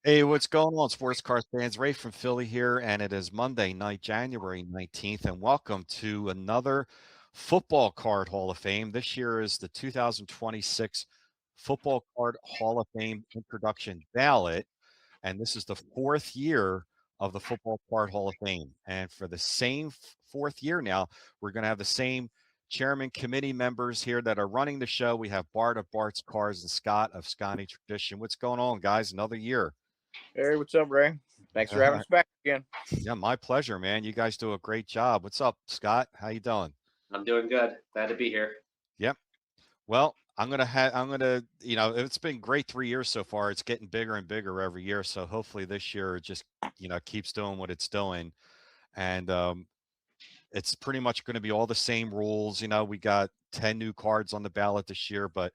Hey, what's going on, sports car fans? Ray from Philly here, and it is Monday night, January 19th, and welcome to another Football Card Hall of Fame. This year is the 2026 Football Card Hall of Fame introduction ballot, and this is the fourth year of the Football Card Hall of Fame. And for the same fourth year now, we're going to have the same chairman committee members here that are running the show. We have Bart of Bart's Cars and Scott of Sconnie Tradition. What's going on, guys? Another year. Hey, what's up, Ray? Thanks for having us back again. Yeah, my pleasure, man. You guys do a great job. What's up, Scott? How you doing? I'm doing good. Glad to be here. Yep. Well, I'm gonna, it's been great 3 years so far. It's getting bigger and bigger every year. So hopefully this year it just, keeps doing what it's doing. And it's pretty much going to be all the same rules. We got 10 new cards on the ballot this year, but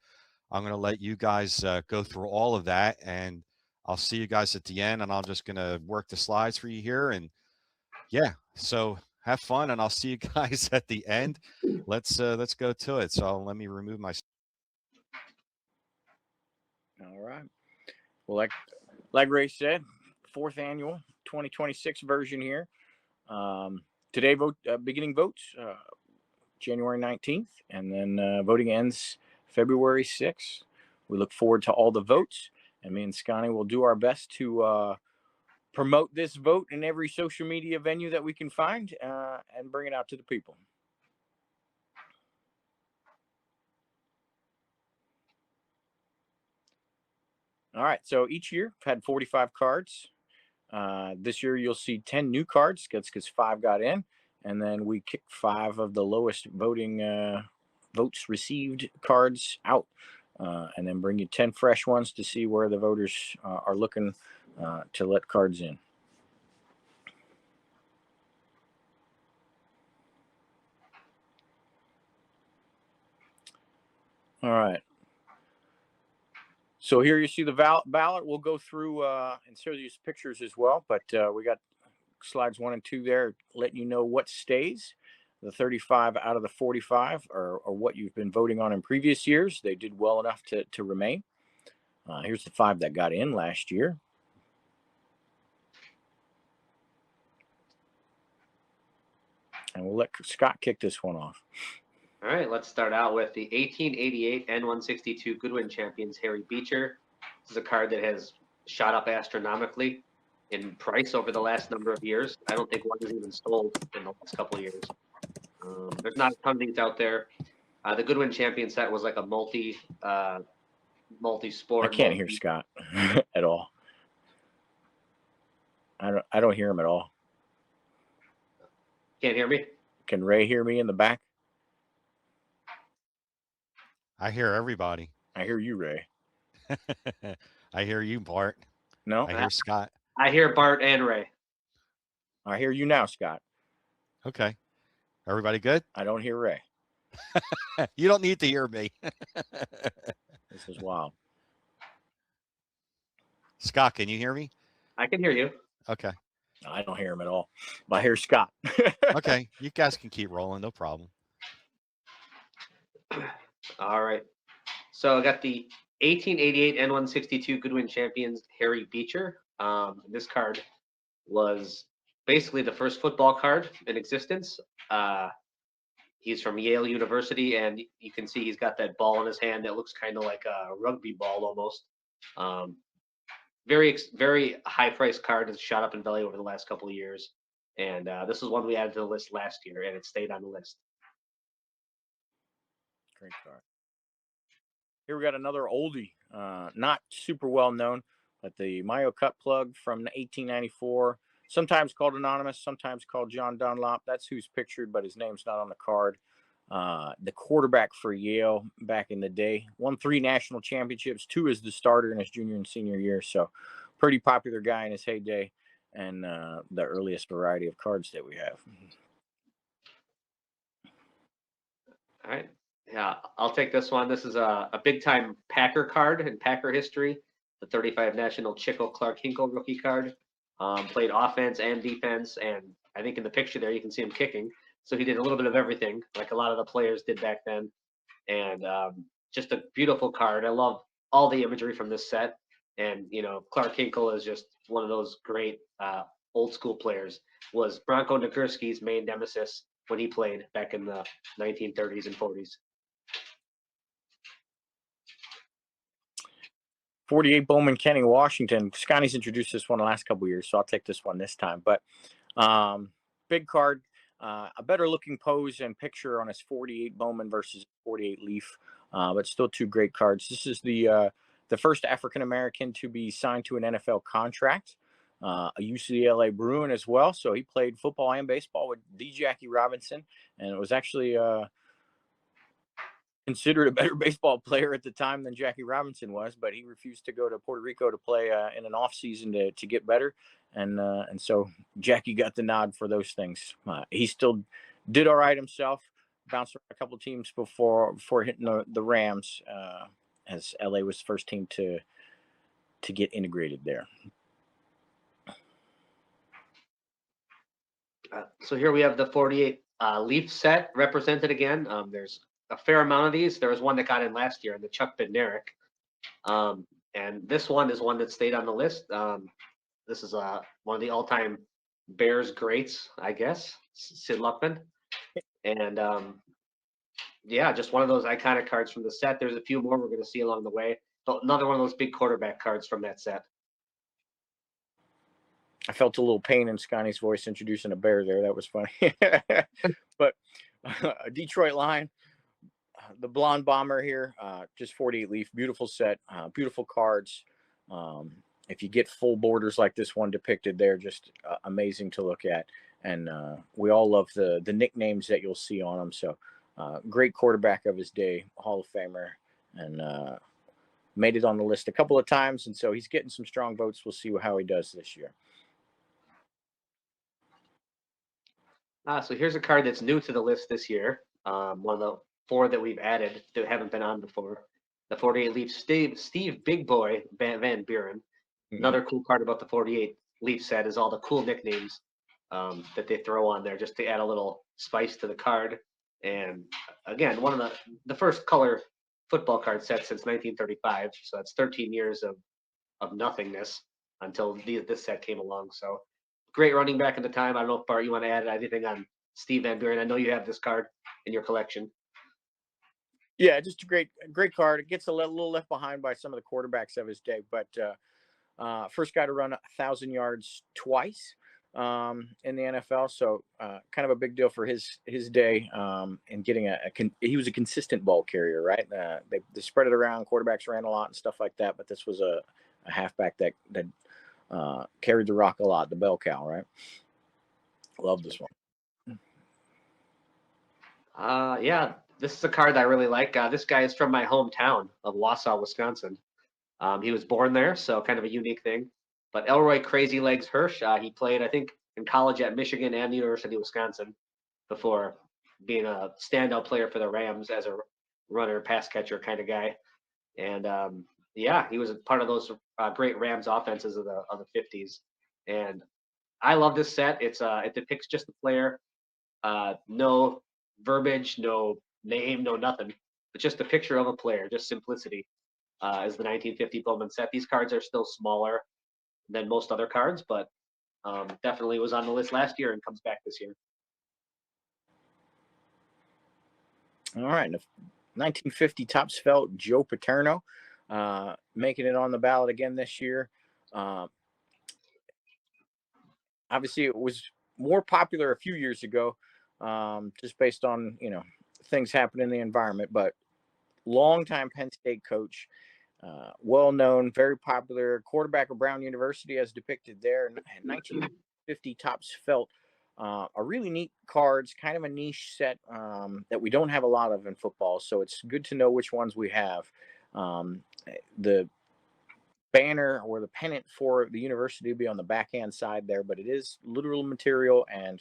I'm going to let you guys go through all of that, and I'll see you guys at the end, and I'm just going to work the slides for you here. And yeah, so have fun, and I'll see you guys at the end. Let's go to it. So let me remove my. All right. Well, like Ray said, fourth annual 2026 version here. Today, beginning votes January 19th, and then voting ends February 6th. We look forward to all the votes, and me and Sconnie will do our best to promote this vote in every social media venue that we can find and bring it out to the people. All right, so each year I've had 45 cards. This year you'll see 10 new cards because 5 got in, and then we kicked 5 of the lowest voting votes received cards out, and then bring you 10 fresh ones to see where the voters are looking to let cards in. All right. So here you see the ballot. We'll go through and show you pictures as well, but we got slides 1 and 2 there, letting you know what stays. The 35 out of the 45 are what you've been voting on in previous years. They did well enough to remain. Here's the 5 that got in last year. And we'll let Scott kick this one off. All right, let's start out with the 1888 N162 Goodwin champions, Harry Beecher. This is a card that has shot up astronomically in price over the last number of years. I don't think one has even sold in the last couple of years. There's not a ton of these out there. The Goodwin champion set was like a multi-sport. I can't hear Scott at all. I don't hear him at all. Can't hear me? Can Ray hear me in the back? I hear everybody. I hear you, Ray. I hear you, Bart. No, I hear Scott. I hear Bart and Ray. I hear you now, Scott. Okay. Everybody good? I don't hear Ray. You don't need to hear me. This is wild. Scott, can you hear me? I can hear you. Okay. I don't hear him at all. But I hear Scott. Okay. You guys can keep rolling. No problem. All right. So I got the 1888 N162 Goodwin champions, Harry Beecher. This card was basically the first football card in existence. He's from Yale University, and you can see he's got that ball in his hand that looks kind of like a rugby ball almost. Very high-priced card. It's shot up in value over the last couple of years. And this is one we added to the list last year, and it stayed on the list. Great card. Here we got another oldie, not super well known, but the Mayo Cut plug from 1894, sometimes called anonymous, sometimes called John Dunlop. That's who's pictured, but his name's not on the card. The quarterback for Yale back in the day, won 3 national championships, 2 as the starter in his junior and senior year. So pretty popular guy in his heyday, and the earliest variety of cards that we have. All right. Yeah, I'll take this one. This is a big-time Packer card in Packer history, the 35 National Chickle Clark Hinkle rookie card. Played offense and defense, and I think in the picture there you can see him kicking. So he did a little bit of everything, like a lot of the players did back then. And just a beautiful card. I love all the imagery from this set. And Clark Hinkle is just one of those great old school players. Was Bronco Nagurski's main nemesis when he played back in the 1930s and 40s. 48 Bowman Kenny Washington. Sconnie's introduced this one the last couple of years, so I'll take this one this time. But big card, a better looking pose and picture on his 48 Bowman versus 48 Leaf, but still two great cards. This is the first African American to be signed to an NFL contract, a UCLA Bruin as well. So he played football and baseball with D. Jackie Robinson, and it was actually considered a better baseball player at the time than Jackie Robinson was, but he refused to go to Puerto Rico to play in an off season to get better, and so Jackie got the nod for those things. He still did all right himself, bounced around a couple of teams before hitting the Rams, as LA was the first team to get integrated there. So here we have the 48 Leaf set represented again. There's a fair amount of these. There was one that got in last year, the Chuck Bednarik. And this one is one that stayed on the list. This is one of the all-time Bears greats, I guess, Sid Luckman. And yeah, just one of those iconic cards from the set. There's a few more we're going to see along the way. Another one of those big quarterback cards from that set. I felt a little pain in Sconnie's voice introducing a bear there. That was funny. But a Detroit Lion, the blonde bomber here, just 48 Leaf, beautiful set, beautiful cards. If you get full borders like this one depicted there, just amazing to look at. And we all love the nicknames that you'll see on them. So great quarterback of his day, Hall of Famer, and made it on the list a couple of times. And so he's getting some strong votes. We'll see how he does this year. So here's a card that's new to the list this year. One of the 4 that we've added that haven't been on before. The 48 Leaf Steve Big Boy Van Buren. Another cool part about the 48 Leaf set is all the cool nicknames that they throw on there just to add a little spice to the card. And again, one of the first color football card sets since 1935. So that's 13 years of nothingness until this set came along. So great running back at the time. I don't know if Bart, you want to add anything on Steve Van Buren. I know you have this card in your collection. Yeah, just a great card. It gets a little left behind by some of the quarterbacks of his day, but first guy to run 1,000 yards twice in the NFL. So kind of a big deal for his day, and getting he was a consistent ball carrier, right? They spread it around. Quarterbacks ran a lot and stuff like that, but this was a halfback that carried the rock a lot, the bell cow, right? Love this one. Yeah, this is a card I really like. This guy is from my hometown of Wausau, Wisconsin. He was born there, so kind of a unique thing. But Elroy Crazy Legs Hirsch, he played, I think, in college at Michigan and the University of Wisconsin before being a standout player for the Rams as a runner, pass catcher kind of guy. And yeah, he was a part of those great Rams offenses of the 50s. And I love this set. It depicts just the player, no verbiage, no name, no nothing, but just a picture of a player, just simplicity. As the 1950 Bowman set. These cards are still smaller than most other cards, but definitely was on the list last year and comes back this year. All right. 1950 Topps Felt Joe Paterno, making it on the ballot again this year. Obviously, it was more popular a few years ago, just based on things happening in the environment. But longtime Penn State coach, well-known, very popular quarterback of Brown University, as depicted there. 1950 Topps Felt, a really neat cards, kind of a niche set that we don't have a lot of in football. So it's good to know which ones we have. The banner or the pennant for the university will be on the backhand side there, but it is literal material, and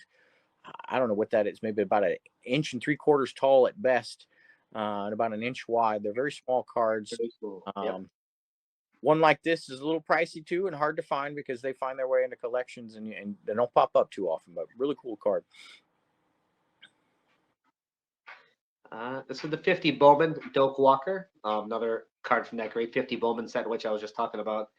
I don't know what that is, maybe about 1 3/4 inches tall at best, and about 1 inch wide. They're very small cards. Cool. Yep. One like this is a little pricey too and hard to find because they find their way into collections and they don't pop up too often, but really cool card. This is the 50 Bowman Doak Walker, another card from that great 50 Bowman set, which I was just talking about.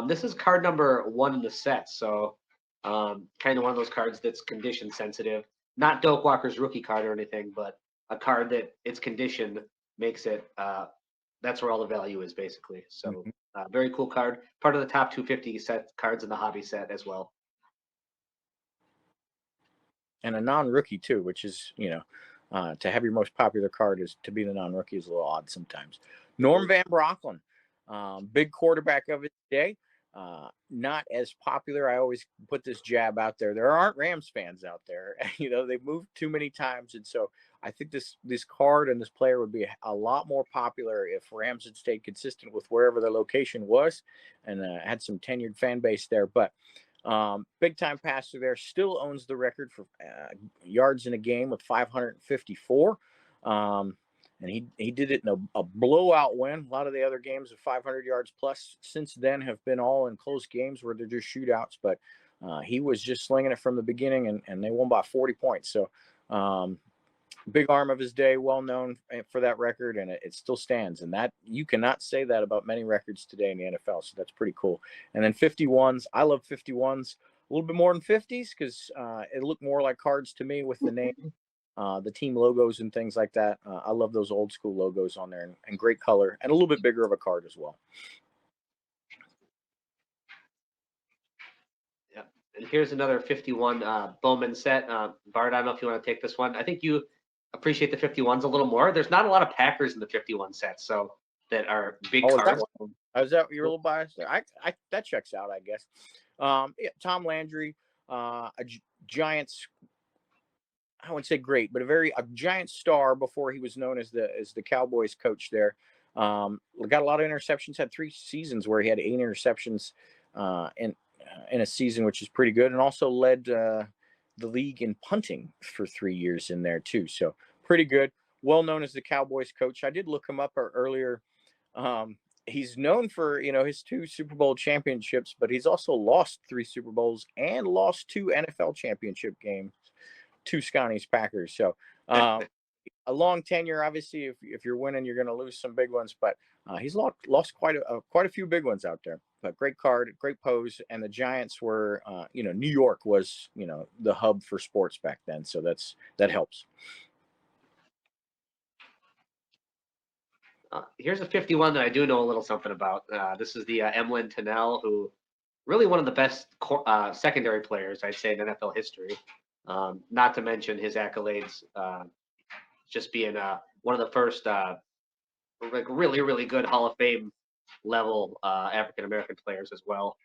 This is card number 1 in the set, so kind of one of those cards that's condition sensitive. Not Doak Walker's rookie card or anything, but a card that its condition makes it. That's where all the value is, basically. So very cool card. Part of the top 250 set cards in the hobby set as well. And a non-rookie too, which is, to have your most popular card is to be the non-rookie is a little odd sometimes. Norm Van Brocklin, big quarterback of his day, not as popular. I always put this jab out there. There aren't Rams fans out there. They've moved too many times, and so I think this card and this player would be a lot more popular if Rams had stayed consistent with wherever their location was and had some tenured fan base there. But big time passer there, still owns the record for yards in a game with 554. And he did it in a blowout win. A lot of the other games of 500 yards plus since then have been all in close games where they're just shootouts. But he was just slinging it from the beginning, and they won by 40 points. So big arm of his day, well known for that record, and it still stands. And that you cannot say that about many records today in the NFL. So that's pretty cool. And then 51s. I love 51s a little bit more than 50s because it looked more like cards to me with the name, the team logos and things like that. I love those old school logos on there and great color and a little bit bigger of a card as well. Yeah. And here's another 51 Bowman set. Bart, I don't know if you want to take this one. I think you appreciate the 51s a little more. There's not a lot of Packers in the 51 set, so that are big cards. Is that you're a little biased there? I that checks out, I guess. Yeah, Tom Landry, a Giants. I wouldn't say great, but a giant star before he was known as the Cowboys coach there. Got a lot of interceptions. Had 3 seasons where he had 8 interceptions in a season, which is pretty good, and also led the league in punting for 3 years in there too. So pretty good. Well known as the Cowboys coach. I did look him up earlier. He's known for his 2 Super Bowl championships, but he's also lost 3 Super Bowls and lost 2 NFL championship games to Sconnie's Packers. So a long tenure. Obviously, if you're winning, you're going to lose some big ones, but he's lost quite a few big ones out there. But great card, great pose, and the Giants were, New York was, the hub for sports back then, so that helps. Here's a 51 that I do know a little something about. This is the Emlyn Tunnell, who really one of the best secondary players, I'd say, in NFL history. Not to mention his accolades, just being one of the first really, really good Hall of Fame level African-American players as well.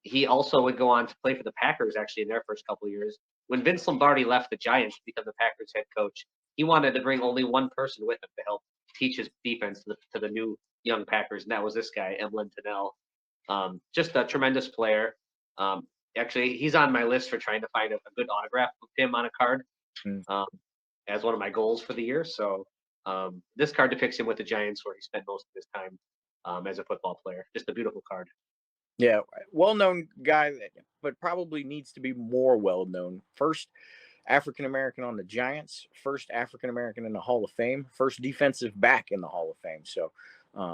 He also would go on to play for the Packers actually in their first couple of years. When Vince Lombardi left the Giants to become the Packers head coach, he wanted to bring only one person with him to help teach his defense to the new young Packers, and that was this guy, Emlyn Tunnell. Just a tremendous player. Actually, he's on my list for trying to find a good autograph of him on a card as one of my goals for the year. So this card depicts him with the Giants, where he spent most of his time as a football player. Just a beautiful card. Yeah, well-known guy, but probably needs to be more well-known. First African-American on the Giants, first African-American in the Hall of Fame, first defensive back in the Hall of Fame. So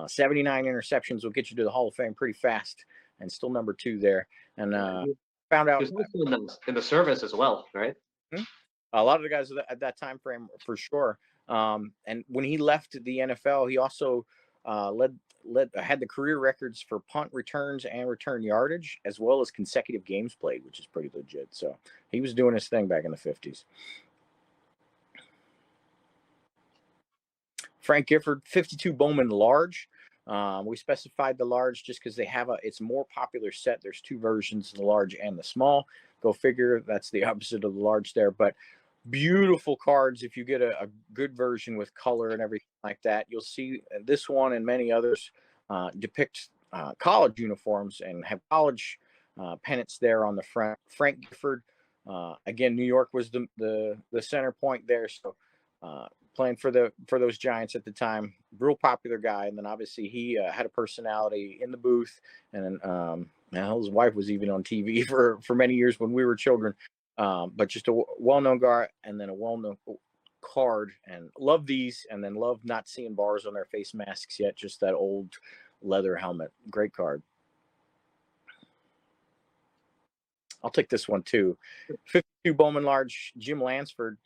79 interceptions will get you to the Hall of Fame pretty fast, and still number 2 there. And found out in the service as well, right? A lot of the guys at that time frame for sure. And when he left the NFL, he also had the career records for punt returns and return yardage, as well as consecutive games played, which is pretty legit. So he was doing his thing back in the 50s. Frank Gifford, 52 Bowman large. We specified the large just because they have it's a more popular set. There's 2 versions, the large and the small. Go figure. That's the opposite of the large there. But beautiful cards. If you get a good version with color and everything like that, you'll see this one and many others depict college uniforms and have college pennants there on the front. Frank Gifford, again, New York was the center point there. So playing for those Giants at the time, real popular guy. And then obviously he had a personality in the booth, and then his wife was even on TV for many years when we were children. But just a well-known guy, and then a well-known card, and love these, and then love not seeing bars on their face masks yet. Just that old leather helmet. Great card. I'll take this one too. 52 Bowman Large, Jim Lansford.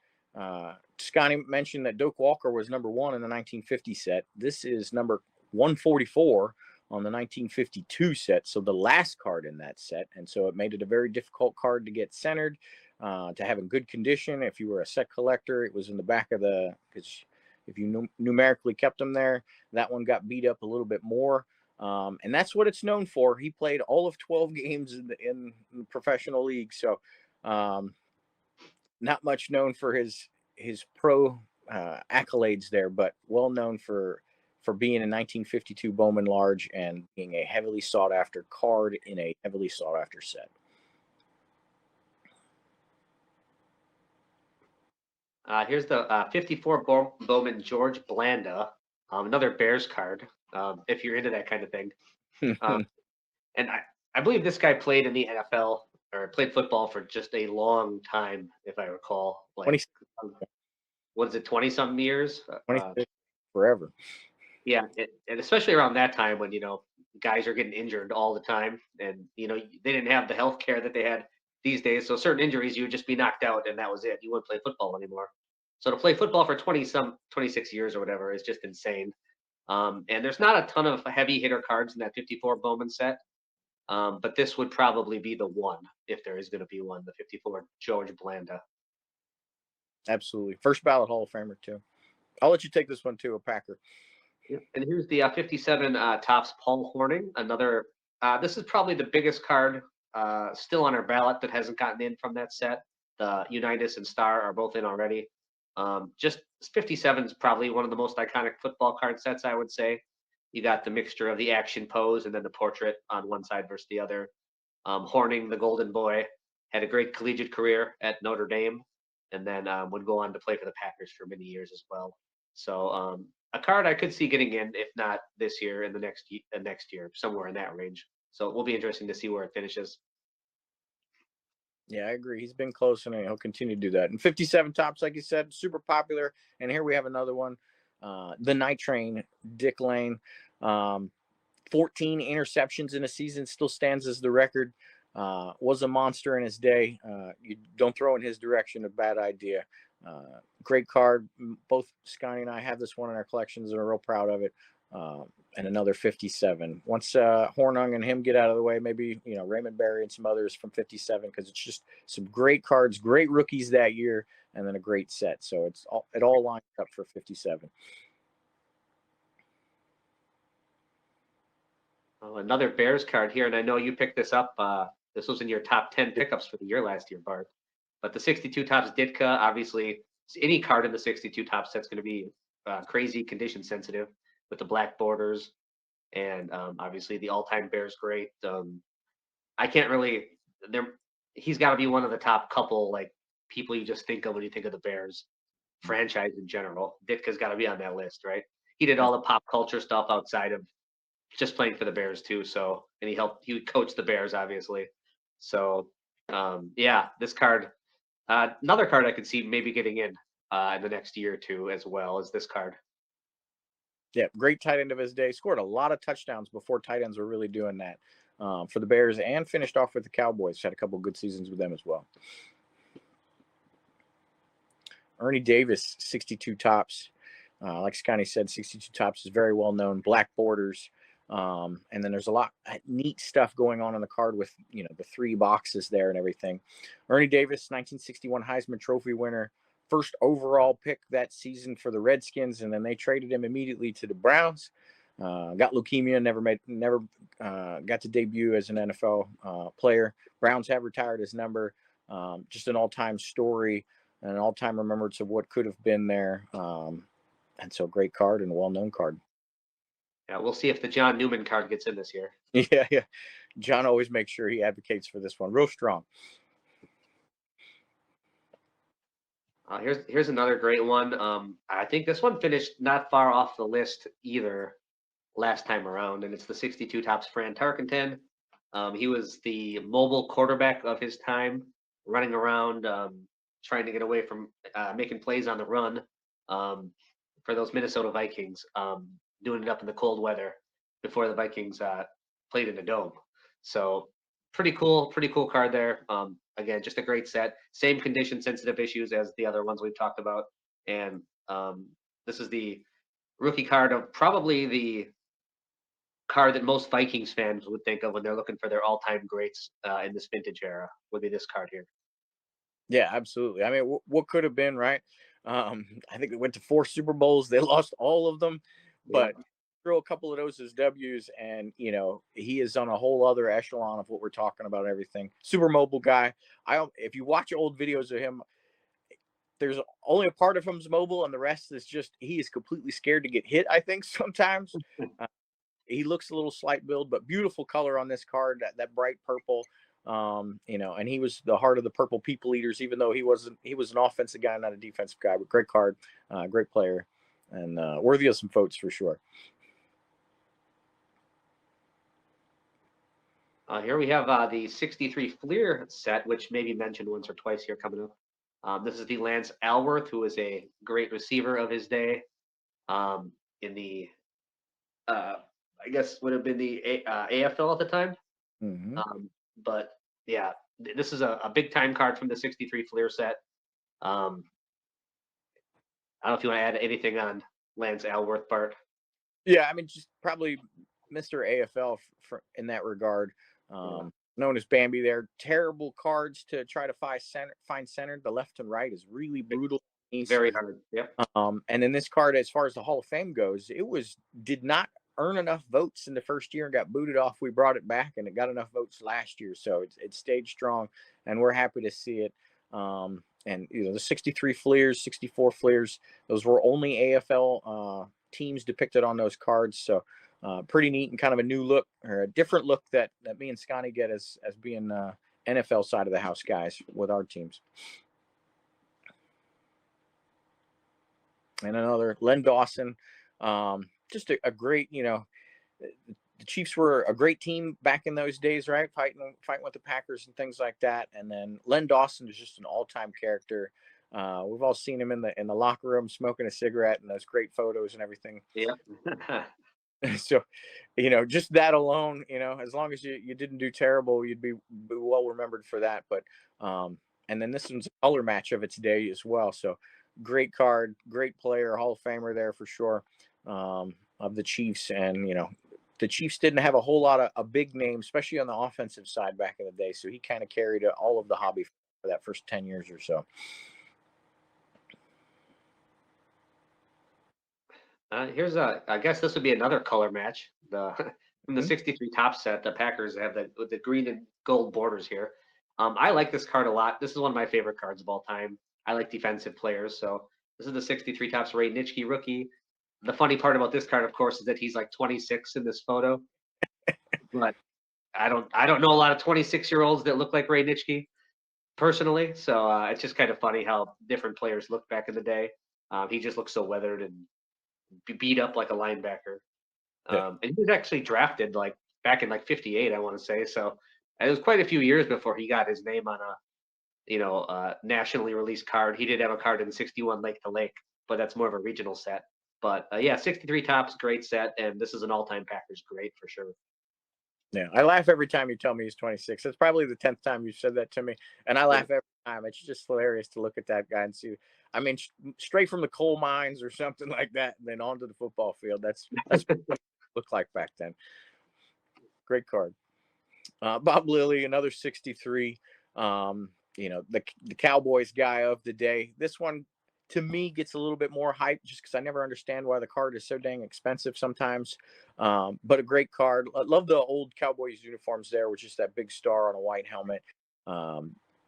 Sconnie mentioned that Doak Walker was number 1 in the 1950 set. This is number 144 on the 1952 set, so the last card in that set. And so it made it a very difficult card to get centered, to have in good condition. If you were a set collector, it was in the back of the, because if you numerically kept them there, that one got beat up a little bit more. And that's what it's known for. He played all of 12 games in the professional league. So not much known for his pro accolades there, but well known for being a 1952 Bowman Large and being a heavily sought after card in a heavily sought after set. Here's the 54 Bowman George Blanda, another Bears card, if you're into that kind of thing. And I believe this guy played in the NFL or played football for just a long time, if I recall. Like, 20, what is it, 20-something years? 26, forever. Yeah, and especially around that time when, guys are getting injured all the time. And, they didn't have the health care that they had these days. So certain injuries, you would just be knocked out and that was it. You wouldn't play football anymore. So to play football for 26 years or whatever is just insane. And there's not a ton of heavy hitter cards in that 54 Bowman set. But this would probably be the one, if there is going to be one, the 54 George Blanda. Absolutely. First ballot Hall of Famer, too. I'll let you take this one, too, a Packer. Yeah. And here's the 57 Topps Paul Hornung. Another, this is probably the biggest card still on our ballot that hasn't gotten in from that set. The Unitas and Star are both in already. Just 57 is probably one of the most iconic football card sets, I would say. You got the mixture of the action pose and then the portrait on one side versus the other. Hornung, the Golden Boy, had a great collegiate career at Notre Dame, and then would go on to play for the Packers for many years as well. So a card I could see getting in, if not this year, in the next year, somewhere in that range. So it will be interesting to see where it finishes. Yeah, I agree. He's been close, and he'll continue to do that. And 57 Topps, like you said, super popular. And here we have another one, the Night Train, Dick Lane. 14 interceptions in a season, still stands as the record. Was a monster in his day. You don't throw in his direction, a bad idea. Great card. Both Sconnie and I have this one in our collections and are real proud of it. And another 57. Once Hornung and him get out of the way, maybe Raymond Berry and some others from 57, because it's just some great cards, great rookies that year, and then a great set. So it all lines up for 57. Another Bears card here, and I know you picked this up. This was in your top 10 pickups for the year last year, Bart. But the 62 Topps Ditka, obviously, any card in the 62 Topps set's going to be crazy condition sensitive with the black borders, and obviously the all-time Bears great. I can't really. He's got to be one of the top couple like people you just think of when you think of the Bears franchise in general. Ditka's got to be on that list, right? He did all the pop culture stuff outside of just playing for the Bears too. So, and he coached the Bears, obviously. So, yeah, this card, another card I could see maybe getting in the next year or two as well as this card. Yeah, great tight end of his day. Scored a lot of touchdowns before tight ends were really doing that for the Bears, and finished off with the Cowboys. Had a couple good seasons with them as well. Ernie Davis, 62 Topps. Like Sconnie said, 62 Topps is very well known. Black borders. And then there's a lot of neat stuff going on the card with, the 3 boxes there and everything. Ernie Davis, 1961 Heisman Trophy winner. First overall pick that season for the Redskins, and then they traded him immediately to the Browns. Got leukemia, never got to debut as an NFL player. Browns have retired his number. Just an all-time story, and an all-time remembrance of what could have been there. And so great card and a well-known card. Yeah, we'll see if the John Newman card gets in this year. Yeah. John always makes sure he advocates for this one. Real strong. Here's another great one. I think this one finished not far off the list either last time around, and it's the 62 Topps Fran Tarkenton. He was the mobile quarterback of his time, running around, trying to get away from making plays on the run for those Minnesota Vikings, doing it up in the cold weather before the Vikings played in a dome. So pretty cool card there. Again, just a great set. Same condition sensitive issues as the other ones we've talked about. And this is the rookie card of probably the card that most Vikings fans would think of when they're looking for their all-time greats in this vintage era. Would be this card here. Yeah, absolutely. I mean, what could have been, right? I think it went to 4 Super Bowls. They lost all of them, Yeah. but throw a couple of those as W's, and he is on a whole other echelon of what we're talking about. Everything super mobile guy. If you watch old videos of him, there's only a part of him's mobile, and the rest is just he is completely scared to get hit. I think sometimes. He looks a little slight build, but beautiful color on this card, that bright purple. And he was the heart of the Purple People Eaters, even though he was an offensive guy, not a defensive guy. But great card, great player, and worthy of some votes for sure. Here we have the 63 Fleer set, which maybe mentioned once or twice here coming up. This is the Lance Alworth, who was a great receiver of his day in the, I guess would have been the AFL at the time. Mm-hmm. But yeah, this is a big time card from the 63 Fleer set. I don't know if you want to add anything on Lance Alworth, Bart. Yeah, I mean, just probably Mr. AFL in that regard. Known as Bambi there. Terrible cards to try to find center. The left and right is really brutal. Very hard. Yep. And then this card, as far as the Hall of Fame goes, did not earn enough votes in the first year and got booted off. We brought it back, and it got enough votes last year, so it stayed strong, and we're happy to see it. And the 63 Fleers, 64 Fleers, those were only AFL teams depicted on those cards. So pretty neat and kind of a new look, or a different look that me and Sconnie get as being NFL side of the house guys with our teams. And another Len Dawson, just a great, the Chiefs were a great team back in those days, right? Fighting with the Packers and things like that. And then Len Dawson is just an all-time character. We've all seen him in the locker room smoking a cigarette and those great photos and everything. Yeah. So, just that alone, as long as you didn't do terrible, you'd be well remembered for that. But and then this one's a color match of its day as well. So great card, great player, Hall of Famer there for sure, of the Chiefs. And the Chiefs didn't have a whole lot of big names, especially on the offensive side back in the day. So he kind of carried all of the hobby for that first 10 years or so. Here's I guess this would be another color match. From the 63 top set, the Packers have the green and gold borders here. I like this card a lot. This is one of my favorite cards of all time. I like defensive players, so this is the 63 tops Ray Nitschke rookie. The funny part about this card, of course, is that he's like 26 in this photo. But I don't know a lot of 26-year-olds that look like Ray Nitschke personally. So it's just kind of funny how different players look back in the day. He just looks so weathered and beat up like a linebacker. And he was actually drafted like back in like 58, I want to say. So it was quite a few years before he got his name on a nationally released card. He did have a card in 61 Lake to Lake, but that's more of a regional set. But yeah, 63 tops, great set, and this is an all-time Packers great for sure. Yeah, I laugh every time you tell me he's 26. It's probably the 10th time you've said that to me, and I laugh every time. It's just hilarious to look at that guy and see. I mean, straight from the coal mines or something like that, and then onto the football field. That's what it looked like back then. Great card. Bob Lilly, another 63. The Cowboys guy of the day. This one, to me, gets a little bit more hype just because I never understand why the card is so dang expensive sometimes. But a great card. I love the old Cowboys uniforms there with just that big star on a white helmet.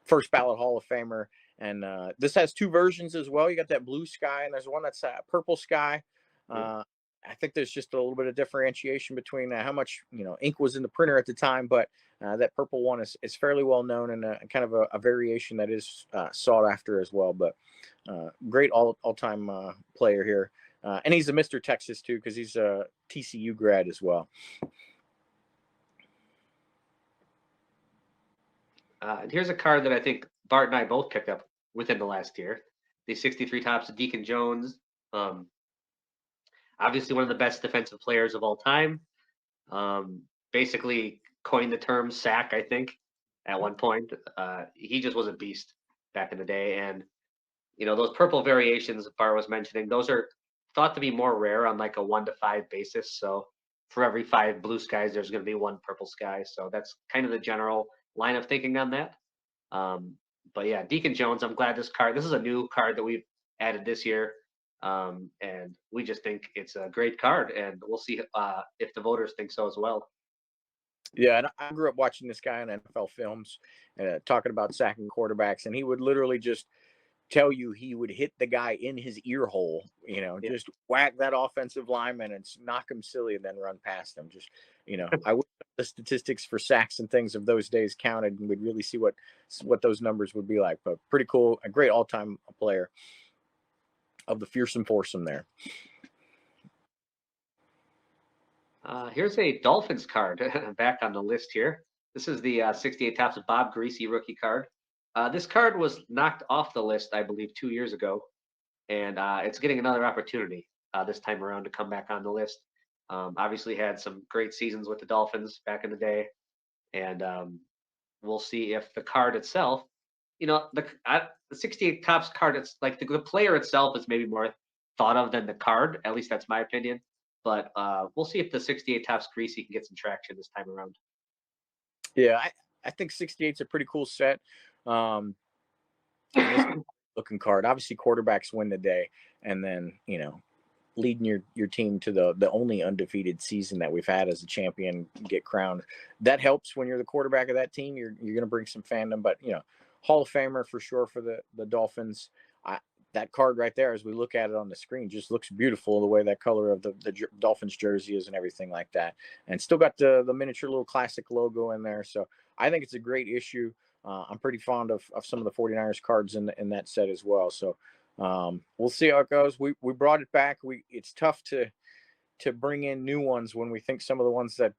First ballot Hall of Famer. And this has 2 versions as well. You got that blue sky, and there's one that's purple sky. I think there's just a little bit of differentiation between how much ink was in the printer at the time, but that purple one is fairly well known and kind of a variation that is sought after as well. But great all-time player here, and he's a Mr. Texas too because he's a TCU grad as well. And here's a card that I think Bart and I both picked up within the last year. The 63 tops of Deacon Jones. Obviously one of the best defensive players of all time. Basically coined the term sack, I think, at one point. He just was a beast back in the day. And, those purple variations Bart was mentioning, those are thought to be more rare on like a 1-to-5 basis. So for every 5 blue skies, there's going to be 1 purple sky. So that's kind of the general line of thinking on that. Um, but yeah, Deacon Jones, I'm glad this is a new card that we've added this year. And we just think it's a great card, and we'll see if the voters think so as well. Yeah, and I grew up watching this guy on NFL films, talking about sacking quarterbacks, and he would literally just tell you he would hit the guy in his ear hole, Yeah. just whack that offensive lineman and knock him silly and then run past him. Just, I wish the statistics for sacks and things of those days counted, and we'd really see what those numbers would be like. But pretty cool, a great all-time player of the fearsome foursome there. Here's a Dolphins card back on the list here. This is the 68 Tops of Bob Greasy rookie card. This card was knocked off the list, I believe, 2 years ago, and it's getting another opportunity this time around to come back on the list. Obviously, had some great seasons with the Dolphins back in the day, and we'll see if the card itself, the 68 Tops card, it's like the player itself is maybe more thought of than the card. At least that's my opinion. But we'll see if the 68 Tops Greasy can get some traction this time around. Yeah, I think 68's a pretty cool set. Looking card. Obviously, quarterbacks win the day, and then leading your team to the only undefeated season that we've had as a champion get crowned. That helps when you're the quarterback of that team. You're going to bring some fandom, but Hall of Famer for sure for the Dolphins. That card right there, as we look at it on the screen, just looks beautiful. The way that color of the Dolphins jersey is and everything like that, and still got the miniature little classic logo in there. So I think it's a great issue. I'm pretty fond of some of the 49ers cards in that set as well. So we'll see how it goes. We brought it back. It's tough to bring in new ones when we think some of the ones that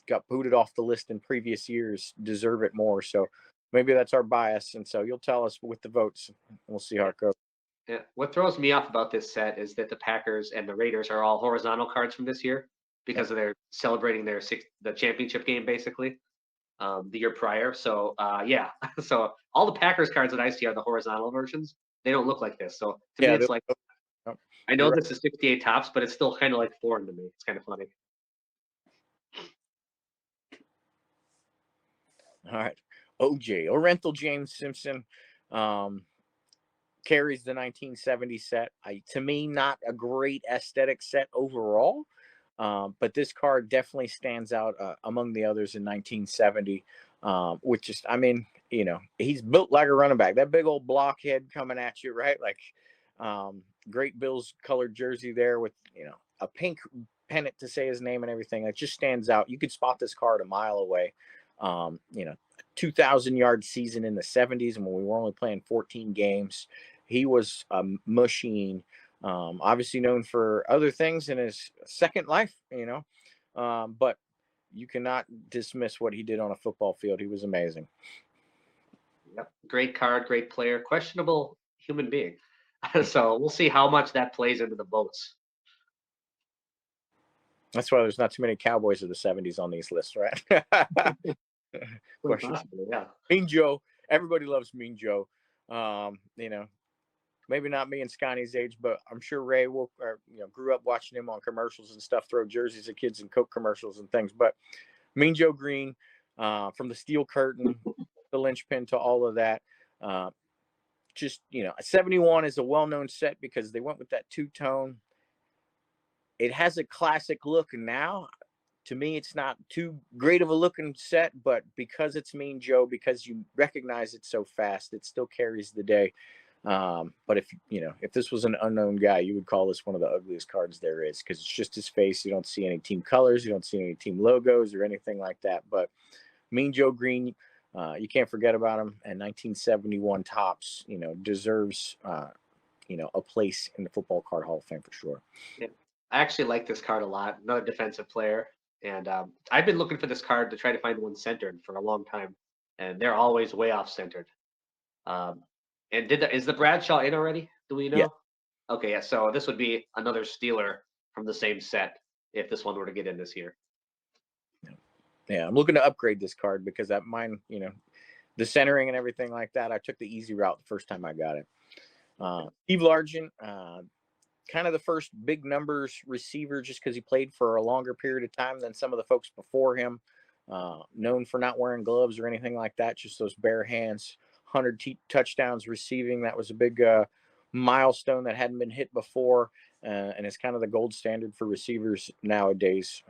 got booted off the list in previous years deserve it more. So maybe that's our bias. And so you'll tell us with the votes. We'll see how it goes. Yeah. What throws me off about this set is that the Packers and the Raiders are all horizontal cards from this year because of their celebrating the championship game basically the year prior. So yeah, so all the Packers cards that I see are the horizontal versions. They don't look like this. So to me, it's like I know this is 68 Tops, but it's still kind of like foreign to me. It's kind of funny. All right, OJ Orenthal James Simpson. Carries the 1970 set. To me, not a great aesthetic set overall, but this card definitely stands out among the others in 1970. Which is, he's built like a running back. That big old blockhead coming at you, right? Like, great Bills colored jersey there with a pink pennant to say his name and everything. It just stands out. You could spot this card a mile away. 2,000-yard season in the 70s, and when we were only playing 14 games, he was a machine. Obviously known for other things in his second life, but you cannot dismiss what he did on a football field. He was amazing. Yep, great card, great player, questionable human being. So we'll see how much that plays into the votes. That's why there's not too many Cowboys of the 70s on these lists, right? Possibly, yeah. Mean Joe. Everybody loves Mean Joe. Maybe not me and Sconnie's age, but I'm sure Ray grew up watching him on commercials and stuff, throw jerseys of kids in Coke commercials and things. But Mean Joe Green, from the steel curtain, the linchpin to all of that. A 71 is a well-known set because they went with that two-tone. It has a classic look now. To me, it's not too great of a looking set, but because it's Mean Joe, because you recognize it so fast, it still carries the day. But if this was an unknown guy, you would call this one of the ugliest cards there is because it's just his face. You don't see any team colors, you don't see any team logos or anything like that. But Mean Joe Green, you can't forget about him. And 1971 Tops, deserves a place in the Football Card Hall of Fame for sure. Yeah. I actually like this card a lot. Another defensive player. And I've been looking for this card to try to find one centered for a long time. And they're always way off centered. And is the Bradshaw in already? Do we know? Yeah. Okay, yeah. So this would be another Steeler from the same set if this one were to get in this year. Yeah, I'm looking to upgrade this card because that mine, the centering and everything like that, I took the easy route the first time I got it. Steve Largent, kind of the first big numbers receiver just because he played for a longer period of time than some of the folks before him. Known for not wearing gloves or anything like that, just those bare hands. 100 touchdowns receiving. That was a big milestone that hadn't been hit before, and it's kind of the gold standard for receivers nowadays.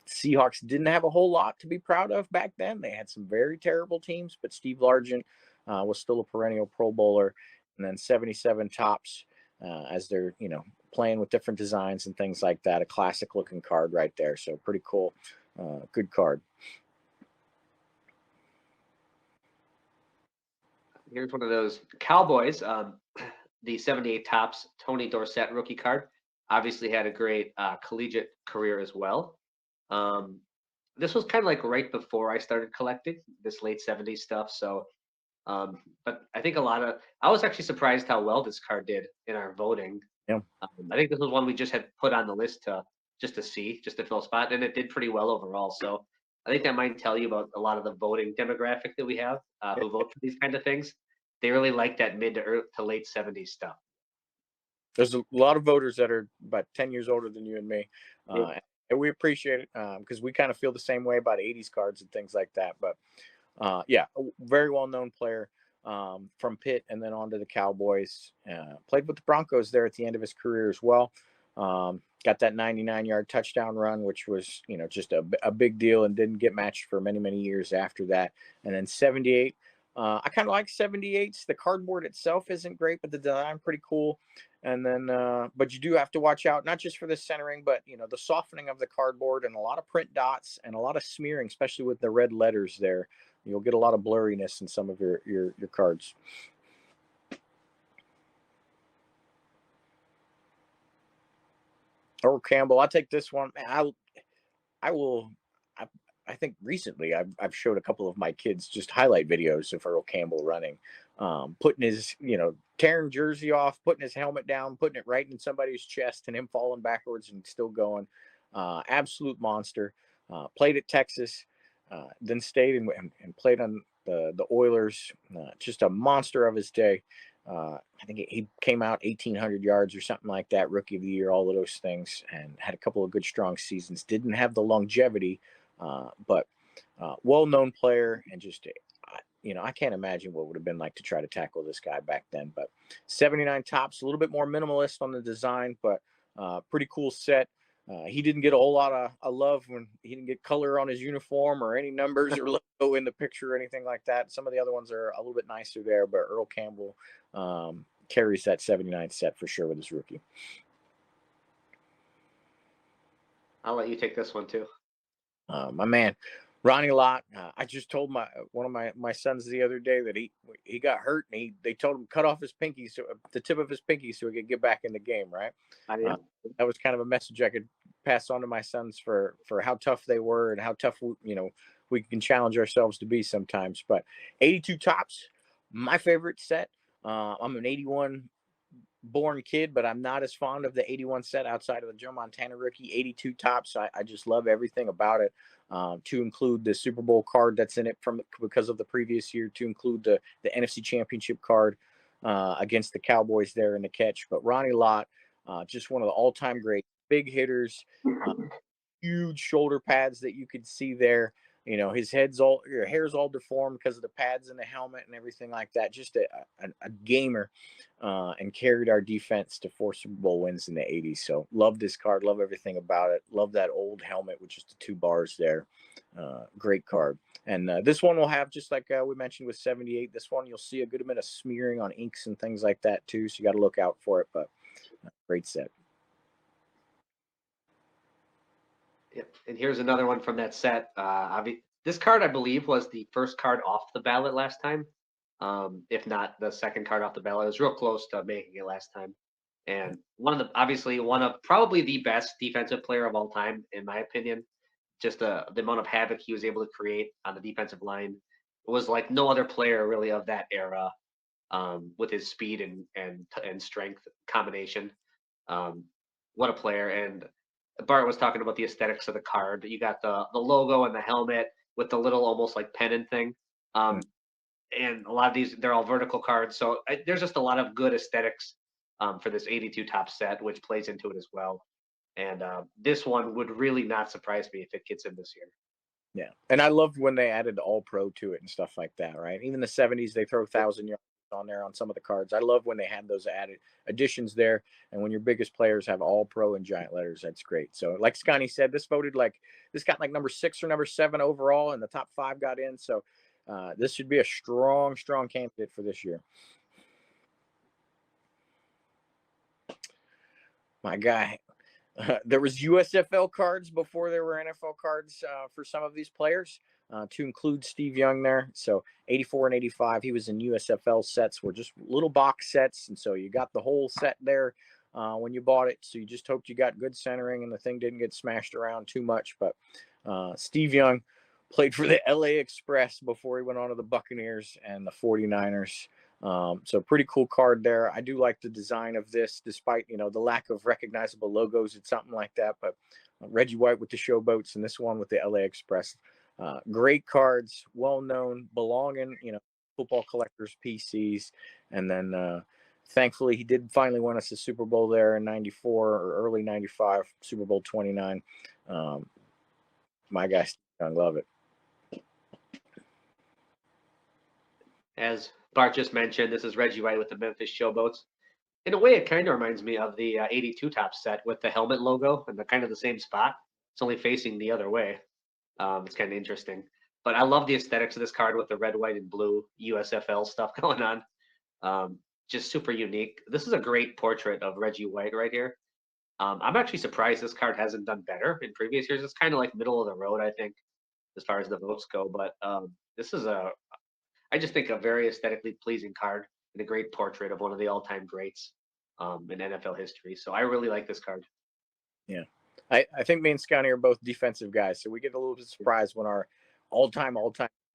Seahawks didn't have a whole lot to be proud of back then. They had some very terrible teams, but Steve Largent was still a perennial Pro Bowler. And then 77 tops as they're, playing with different designs and things like that. A classic looking card right there. So pretty cool. Good card. Here's one of those Cowboys, the 78 tops Tony Dorsett rookie card. Obviously had a great collegiate career as well. This was kind of like right before I started collecting this late 70s stuff. So, but I think I was actually surprised how well this card did in our voting. Yeah. I think this was one we just had put on the list just to fill a spot, and it did pretty well overall. So I think that might tell you about a lot of the voting demographic that we have who vote for these kind of things. They really like that mid to late 70s stuff. There's a lot of voters that are about 10 years older than you and me. Yep. And we appreciate it because we kind of feel the same way about 80s cards and things like that. But yeah, a very well-known player from Pitt and then on to the Cowboys. Played with the Broncos there at the end of his career as well. Got that 99-yard touchdown run, which was, just a big deal and didn't get matched for many, many years after that. And then 78. I kind of like 78s. The cardboard itself isn't great, but the design pretty cool. And then, but you do have to watch out, not just for the centering, but, the softening of the cardboard and a lot of print dots and a lot of smearing, especially with the red letters there. You'll get a lot of blurriness in some of your cards. Earl Campbell, I'll take this one. I will. I think recently I've showed a couple of my kids just highlight videos of Earl Campbell running, putting his tearing jersey off, putting his helmet down, putting it right in somebody's chest, and him falling backwards and still going. Absolute monster. Played at Texas, then stayed and played on the Oilers. Just a monster of his day. I think he came out 1,800 yards or something like that, rookie of the year, all of those things, and had a couple of good, strong seasons. Didn't have the longevity, but well-known player, and just, I can't imagine what it would have been like to try to tackle this guy back then. But 79 tops, a little bit more minimalist on the design, but pretty cool set. He didn't get a whole lot of love when he didn't get color on his uniform or any numbers or logo in the picture or anything like that. Some of the other ones are a little bit nicer there, but Earl Campbell carries that 79 set for sure with his rookie. I'll let you take this one too. My man, Ronnie Lott. I just told one of my sons the other day that he got hurt and they told him cut off his pinky, so the tip of his pinky, so he could get back in the game. Right. That was kind of a message I could pass on to my sons for how tough they were and how tough we can challenge ourselves to be sometimes. But 82 tops, my favorite set. I'm an 81 born kid, but I'm not as fond of the 81 set outside of the Joe Montana rookie. 82 tops, I just love everything about it. To include the Super Bowl card that's in it because of the previous year, to include the NFC Championship card against the Cowboys there in the catch. But Ronnie Lott, just one of the all-time great big hitters. Huge shoulder pads that you could see there. His your hair's all deformed because of the pads in the helmet and everything like that. Just a gamer, and carried our defense to 4 Super Bowl wins in the 80s. So love this card, love everything about it. Love that old helmet with just the 2 bars there. Great card. And this one will have, just like we mentioned with 78, this one you'll see a good amount of smearing on inks and things like that too. So you got to look out for it, but great set. Yep. And here's another one from that set. This card, I believe, was the first card off the ballot last time. If not the second card off the ballot. It was real close to making it last time. And one of probably the best defensive player of all time, in my opinion. Just the amount of havoc he was able to create on the defensive line. It was like no other player really of that era, with his speed and strength combination. What a player. And Bart was talking about the aesthetics of the card. You got the logo and the helmet with the little almost like pennant thing. Mm. And a lot of these, they're all vertical cards. So there's just a lot of good aesthetics for this 82 top set, which plays into it as well. And this one would really not surprise me if it gets in this year. Yeah, and I loved when they added the All Pro to it and stuff like that. Right, even the '70s, they throw 1,000 yards on there on some of the cards. I love when they had those added additions there, and when your biggest players have All Pro in giant letters, that's great. So, like Sconnie said, this got like number 6 or number 7 overall, and the top 5 got in. So, this should be a strong candidate for this year. My guy. There was USFL cards before there were NFL cards for some of these players, to include Steve Young there. So 84 and 85, he was in USFL sets, were just little box sets, and so you got the whole set there when you bought it. So you just hoped you got good centering and the thing didn't get smashed around too much. But Steve Young played for the LA Express before he went on to the Buccaneers and the 49ers. So pretty cool card there. I do like the design of this, despite, the lack of recognizable logos. It's something like that, but Reggie White with the Showboats and this one with the LA Express. Great cards, well known, belong in, football collectors PCs. And then, thankfully he did finally win us a Super Bowl there in 94 or early 95, Super Bowl 29. My guy, I love it. As Bart just mentioned, this is Reggie White with the Memphis Showboats. In a way, it kind of reminds me of the 82 top set with the helmet logo and the kind of the same spot. It's only facing the other way. It's kind of interesting. But I love the aesthetics of this card with the red, white, and blue USFL stuff going on. Just super unique. This is a great portrait of Reggie White right here. I'm actually surprised this card hasn't done better in previous years. It's kind of like middle of the road, I think, as far as the votes go. But this is I just think a very aesthetically pleasing card and a great portrait of one of the all-time greats in NFL history. So I really like this card. Yeah. I think me and Sconnie are both defensive guys, so we get a little bit surprised when our all-time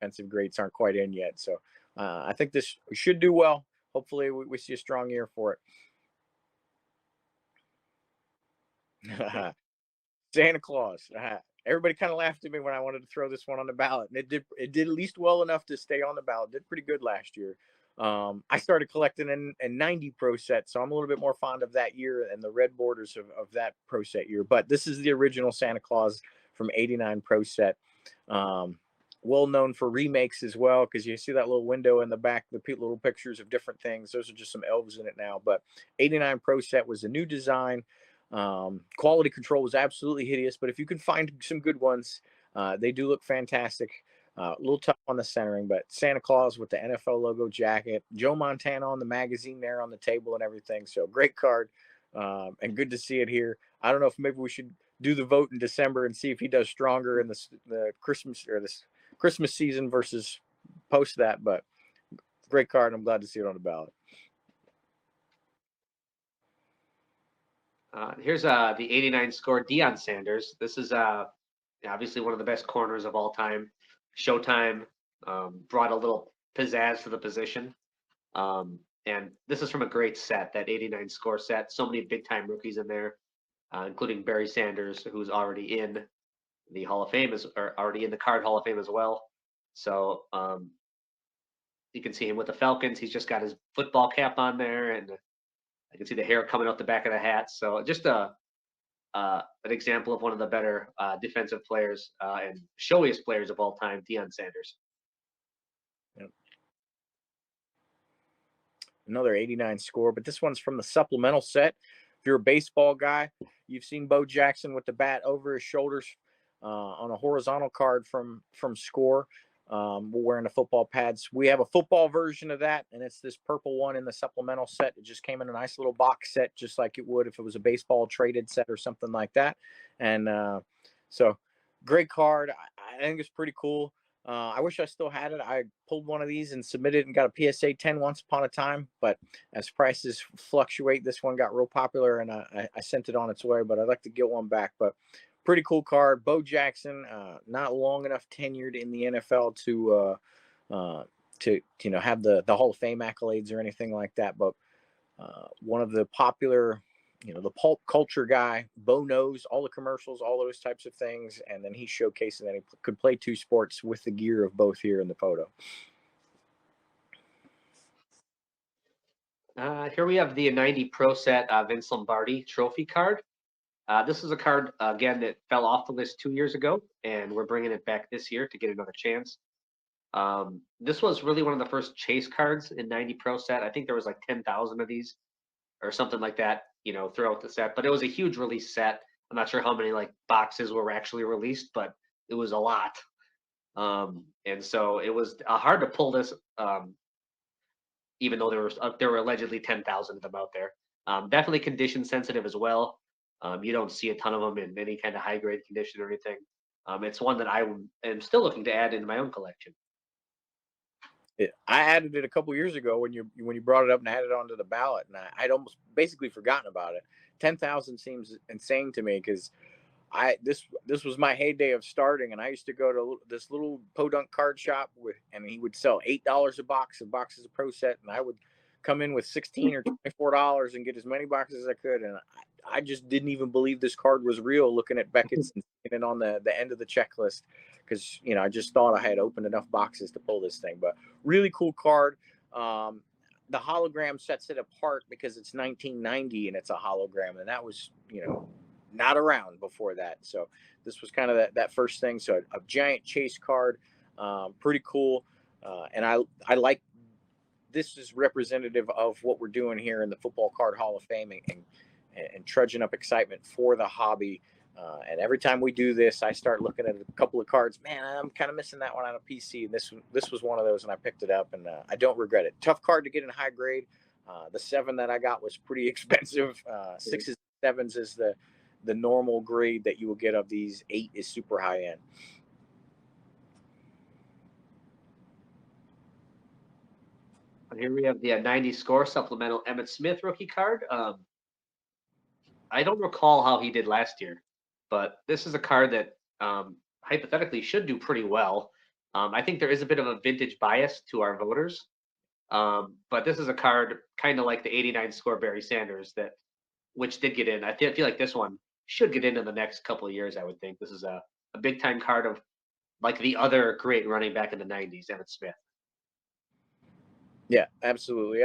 defensive greats aren't quite in yet. So I think this should do well. Hopefully we see a strong year for it. Santa Claus. Everybody kind of laughed at me when I wanted to throw this one on the ballot, and it did at least well enough to stay on the ballot. Did pretty good last year. I started collecting a 90 Pro set, so I'm a little bit more fond of that year and the red borders of that Pro set year. But this is the original Santa Claus from 89 Pro set. Well known for remakes as well, because you see that little window in the back, the little pictures of different things. Those are just some elves in it now. But 89 Pro set was a new design. Quality control was absolutely hideous, but if you can find some good ones, they do look fantastic. A little tough on the centering, but Santa Claus with the NFL logo jacket, Joe Montana on the magazine there on the table and everything. So great card, and good to see it here. I don't know if maybe we should do the vote in December and see if he does stronger in the Christmas or this Christmas season versus post that, but great card. I'm glad to see it on the ballot. Here's the 89 score Deion Sanders. This is obviously one of the best corners of all time. Showtime brought a little pizzazz to the position. And this is from a great set, that 89 score set. So many big time rookies in there, including Barry Sanders, who's already in the Hall of Fame, or already in the Card Hall of Fame as well. So you can see him with the Falcons. He's just got his football cap on there, and I can see the hair coming out the back of the hat. So just an example of one of the better defensive players and showiest players of all time, Deion Sanders. Yep. Another 89 score, but this one's from the supplemental set. If you're a baseball guy, you've seen Bo Jackson with the bat over his shoulders on a horizontal card from Score. We're wearing the football pads. We have a football version of that, and it's this purple one in the supplemental set. It just came in a nice little box set, just like it would if it was a baseball traded set or something like that. And so great card. I think it's pretty cool. I wish I still had it. I pulled one of these and submitted and got a PSA 10 once upon a time, but as prices fluctuate, this one got real popular and I sent it on its way, but I'd like to get one back. But pretty cool card. Bo Jackson, not long enough tenured in the NFL to have the Hall of Fame accolades or anything like that, but one of the popular the pulp culture guy, Bo knows all the commercials, all those types of things. And then he's showcasing that he could play two sports with the gear of both here in the photo. Here we have the 90 Pro Set Vince Lombardi trophy card. This is a card, again, that fell off the list 2 years ago, and we're bringing it back this year to get another chance. This was really one of the first chase cards in 90 Pro Set. I think there was like 10,000 of these or something like that, throughout the set. But it was a huge release set. I'm not sure how many like boxes were actually released, but it was a lot. And so it was hard to pull this, even though there were allegedly 10,000 of them out there. Definitely condition sensitive as well. You don't see a ton of them in any kind of high grade condition or anything. It's one that I am still looking to add into my own collection. I added it a couple years ago when you brought it up and added it onto the ballot, and I'd almost basically forgotten about it. 10,000 seems insane to me because this was my heyday of starting, and I used to go to this little podunk card shop and he would sell $8 a box of boxes of Pro Set, and I would come in with $16 or $24 and get as many boxes as I could, and I just didn't even believe this card was real. Looking at Beckett's and seeing it on the end of the checklist, because I just thought I had opened enough boxes to pull this thing. But really cool card. The hologram sets it apart because it's 1990 and it's a hologram, and that was not around before that. So this was kind of that first thing. So a giant chase card, pretty cool. And I like, this is representative of what we're doing here in the Football Card Hall of Fame and trudging up excitement for the hobby. And every time we do this, I start looking at a couple of cards. Man, I'm kind of missing that one on a PC. And this was one of those, and I picked it up, and I don't regret it. Tough card to get in high grade. The 7 that I got was pretty expensive. 6s, 7s is the normal grade that you will get of these. 8 is super high end. And here we have the 90 score supplemental Emmitt Smith rookie card. I don't recall how he did last year, but this is a card that hypothetically should do pretty well. I think there is a bit of a vintage bias to our voters, but this is a card kind of like the 89 score Barry Sanders which did get in. I feel like this one should get in the next couple of years. I would think this is a big time card of like the other great running back in the 90s, Emmitt Smith. Yeah, absolutely.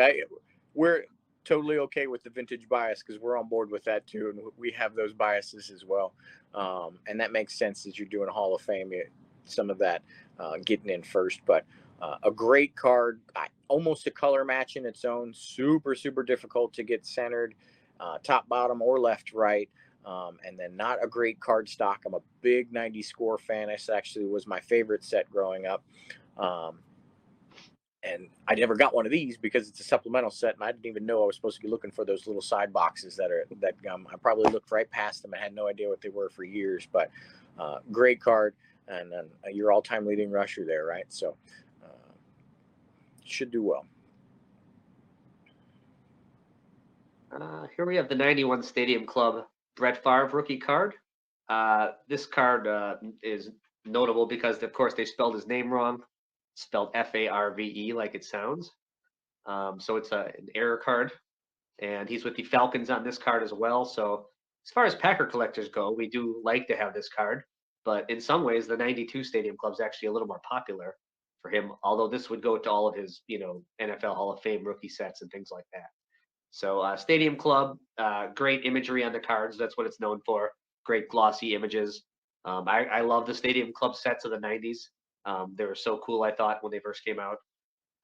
We're totally okay with the vintage bias because we're on board with that too, and we have those biases as well. And that makes sense as you're doing Hall of Fame, some of that getting in first. But a great card, almost a color match in its own. Super, super difficult to get centered, top, bottom, or left, right. And then not a great card stock. I'm a big 90 score fan. This actually was my favorite set growing up. And I never got one of these because it's a supplemental set, and I didn't even know I was supposed to be looking for those little side boxes that I probably looked right past them and had no idea what they were for years. But great card, and then your all-time leading rusher there, right? So should do well. Here we have the 91 Stadium Club Brett Favre rookie card. This card is notable because, of course, they spelled his name wrong. Spelled F-A-R-V-E like it sounds. So it's an error card. And he's with the Falcons on this card as well. So as far as Packer collectors go, we do like to have this card. But in some ways, the 92 Stadium Club is actually a little more popular for him, although this would go to all of his, NFL Hall of Fame rookie sets and things like that. So Stadium Club, great imagery on the cards. That's what it's known for. Great glossy images. I love the Stadium Club sets of the 90s. They were so cool, I thought, when they first came out.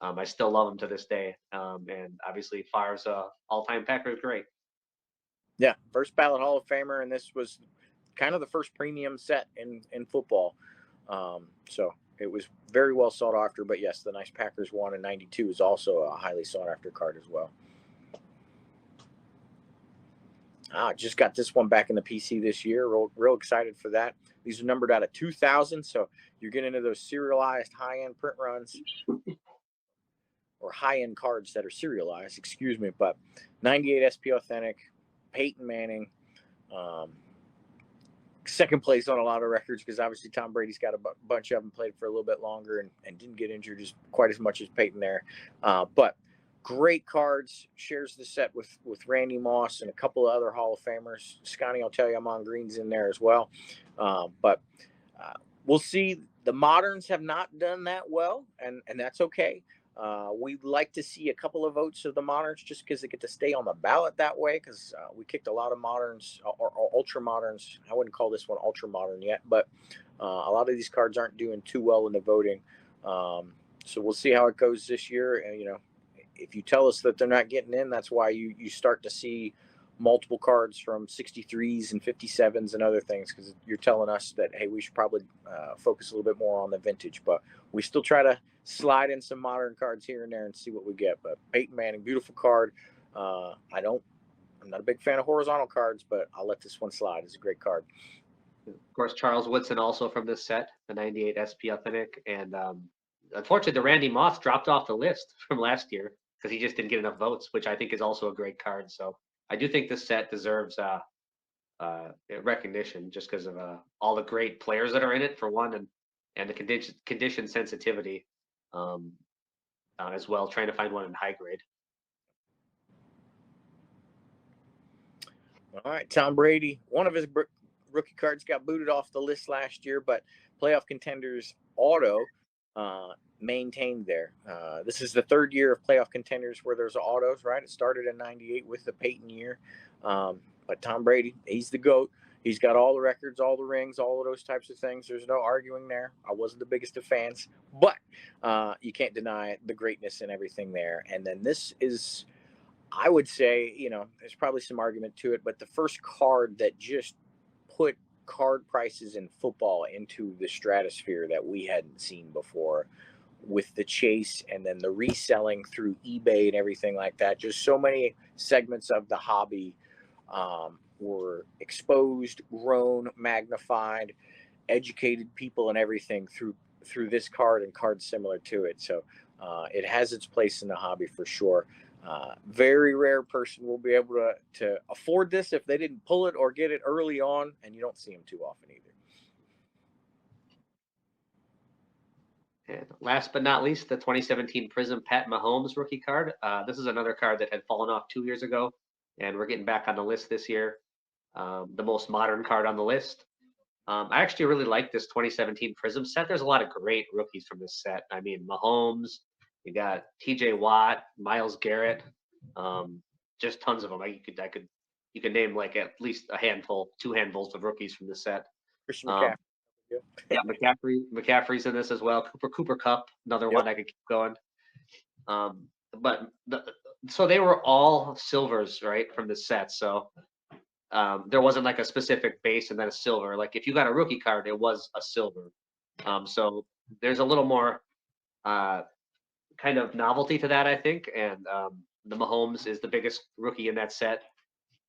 I still love them to this day. And obviously, Favre's all-time Packers great. Yeah, first ballot Hall of Famer, and this was kind of the first premium set in football. So it was very well sought after. But yes, the nice Packers one in '92 is also a highly sought after card as well. Just got this one back in the PC this year. Real excited for that. These are numbered out of 2000, so you're getting into those serialized high-end print runs or high-end cards that are serialized, excuse me. But 98 SP Authentic, Peyton Manning, second place on a lot of records because obviously Tom Brady's got a bunch of them, played for a little bit longer and didn't get injured quite as much as Peyton there. But great cards. Shares the set with Randy Moss and a couple of other Hall of Famers. Sconnie, I'll tell you, I'm on Green's in there as well. But we'll see. The moderns have not done that well, and that's okay. We'd like to see a couple of votes of the moderns just because they get to stay on the ballot that way. Because we kicked a lot of moderns or ultra moderns. I wouldn't call this one ultra modern yet, but a lot of these cards aren't doing too well in the voting. So we'll see how it goes this year. And if you tell us that they're not getting in, that's why you start to see multiple cards from 63s and 57s and other things, because you're telling us that, hey, we should probably focus a little bit more on the vintage. But we still try to slide in some modern cards here and there and see what we get. But Peyton Manning, beautiful card. I'm not a big fan of horizontal cards, but I'll let this one slide. It's a great card. Of course, Charles Woodson also from this set, the 98 SP Authentic. And unfortunately, the Randy Moss dropped off the list from last year because he just didn't get enough votes, which I think is also a great card. So I do think this set deserves recognition just because of all the great players that are in it, for one, and the condition sensitivity as well, trying to find one in high grade. All right, Tom Brady, one of his rookie cards got booted off the list last year, but playoff contenders auto maintained there. This is the third year of playoff contenders where there's autos, right? It started in 98 with the Peyton year. But Tom Brady, he's the GOAT. He's got all the records, all the rings, all of those types of things. There's no arguing there. I wasn't the biggest of fans, but you can't deny the greatness and everything there. And then this is, I would say, there's probably some argument to it, but the first card that just put card prices in football into the stratosphere that we hadn't seen before, with the chase and then the reselling through eBay and everything like that. Just so many segments of the hobby were exposed, grown, magnified, educated people and everything through this card and cards similar to it. So it has its place in the hobby for sure. Very rare person will be able to afford this if they didn't pull it or get it early on, and you don't see them too often either. And last but not least, the 2017 Prism Pat Mahomes rookie card. This is another card that had fallen off 2 years ago, and we're getting back on the list this year. The most modern card on the list. I actually really like this 2017 Prism set. There's a lot of great rookies from this set. I mean, Mahomes, you got TJ Watt, Myles Garrett, just tons of them. You could name like at least a handful, 2 handfuls of rookies from this set. Christian McCaffrey. Yeah, McCaffrey's in this as well. Cooper Kupp, another one I could keep going. So they were all silvers, right, from this set. So there wasn't like a specific base and then a silver. Like if you got a rookie card, it was a silver. So there's a little more kind of novelty to that, I think. And the Mahomes is the biggest rookie in that set.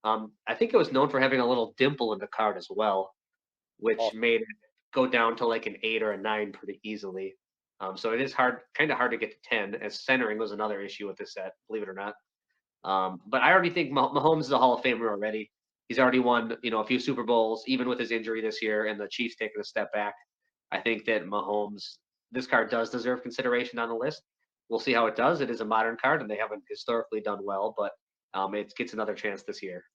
I think it was known for having a little dimple in the card as well, which made it go down to like an 8 or a 9 pretty easily. So it is kind of hard to get to 10, as centering was another issue with this set, believe it or not. But I already think Mahomes is a Hall of Famer already. He's already won, a few Super Bowls, even with his injury this year and the Chiefs taking a step back. I think that Mahomes, this card does deserve consideration on the list. We'll see how it does. It is a modern card, and they haven't historically done well, but it gets another chance this year.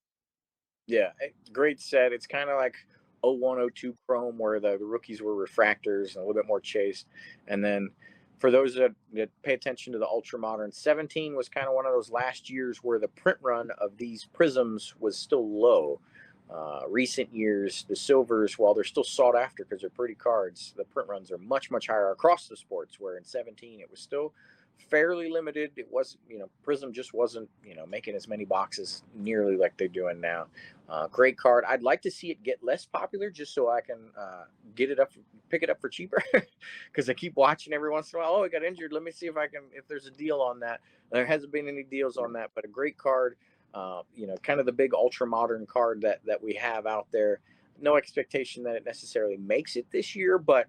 Yeah, great set. It's kind of like 01, 02 Chrome, where the rookies were refractors and a little bit more chased. And then for those that pay attention to the ultra modern, 17 was kind of one of those last years where the print run of these prisms was still low. Recent years, the silvers, while they're still sought after because they're pretty cards, the print runs are much, much higher across the sports, where in 17 it was still fairly limited. It was, Prism just wasn't, making as many boxes nearly like they're doing now. Great card. I'd like to see it get less popular just so I can pick it up for cheaper, because I keep watching every once in a while. Oh, it got injured. Let me see if there's a deal on that. There hasn't been any deals on that, but a great card. Kind of the big ultra modern card that we have out there. No expectation that it necessarily makes it this year, but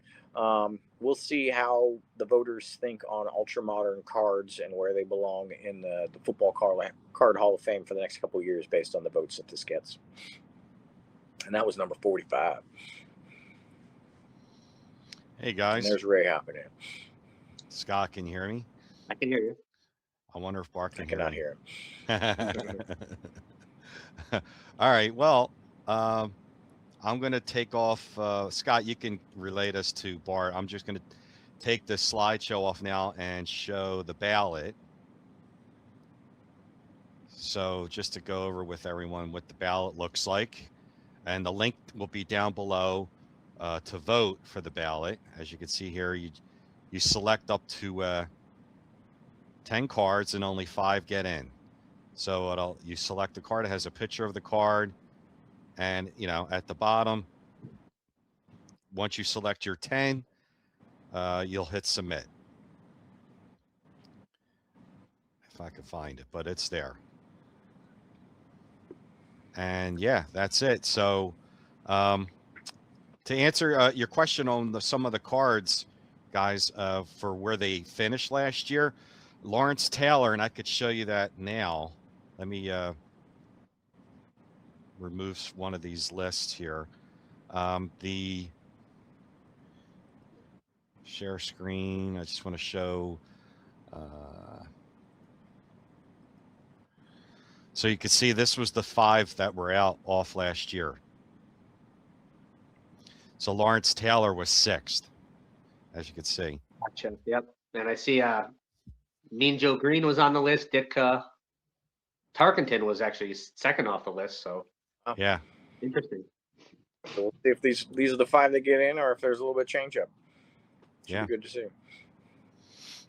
we'll see how the voters think on ultra modern cards and where they belong in the football card Hall of Fame for the next couple of years based on the votes that this gets. And that was number 45. Hey guys. And there's Ray hopping in. Scott, can you hear me? I can hear you. I wonder if Bart I can hear cannot me. hear him. All right. Well, I'm going to take off. Scott, you can relate us to Bart. I'm just going to take the slideshow off now and show the ballot. So just to go over with everyone what the ballot looks like. And the link will be down below to vote for the ballot. As you can see here, you select up to 10 cards and only 5 get in. So you select the card. It has a picture of the card. And, at the bottom, once you select your 10, you'll hit submit. If I can find it, but it's there. And yeah, that's it. So to answer your question on some of the cards, guys, for where they finished last year, Lawrence Taylor, and I could show you that now. Let me remove one of these lists here. The share screen, I just want to show. So you can see this was the 5 that were off last year. So Lawrence Taylor was 6th, as you can see. Gotcha. Yep. And I see Mean Joe Green was on the list. Ditka Tarkenton was actually second off the list. So Yeah. interesting. So we'll see if these are the 5 that get in, or if there's a little bit of change up. Should Yeah. be good to see.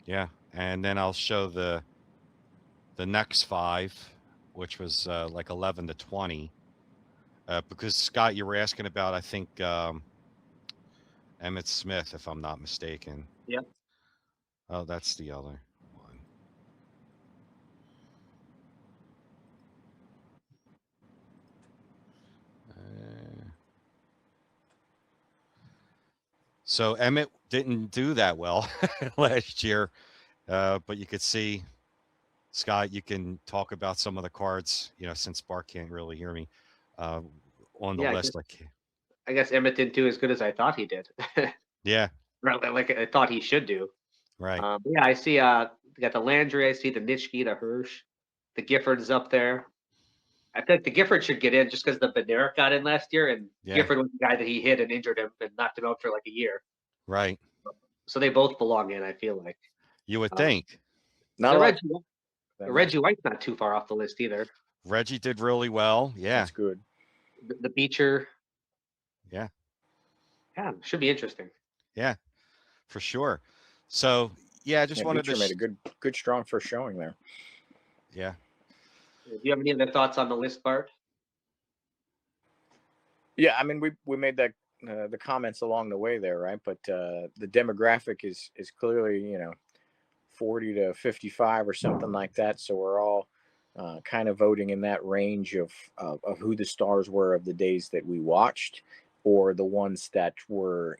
Yeah, and then I'll show the next 5, which was like 11 to 20. Because Scott, you were asking about, I think, Emmett Smith, if I'm not mistaken. Yep. Oh, that's the other one. So Emmett didn't do that well last year, but you could see, Scott, you can talk about some of the cards, since Bart can't really hear me, on the Yeah, list. I guess Emmett didn't do as good as I thought he did. Yeah, Like I thought he should do. right. Yeah, I see. You got the Landry. I see the Nitschke, the Hirsch, the Gifford's up there. I think the Gifford should get in just because the Bednarik got in last year, and Yeah. Gifford was the guy that he hit and injured him and knocked him out for like a year. Right. So they both belong in. I feel like. You would think. Not So a lot. Reggie White's not too far off the list either. Reggie did really well. Yeah. That's good. The Beecher. Yeah. Yeah, should be interesting. Yeah, for sure. So yeah, I just wanted Beecher to made a good strong first showing there. Yeah. Do you have any other thoughts on the list, Bart? Yeah, I mean we made that the comments along the way there, right? But the demographic is clearly 40 to 55 or something like that. So we're all kind of voting in that range of who the stars were of the days that we watched, or the ones that were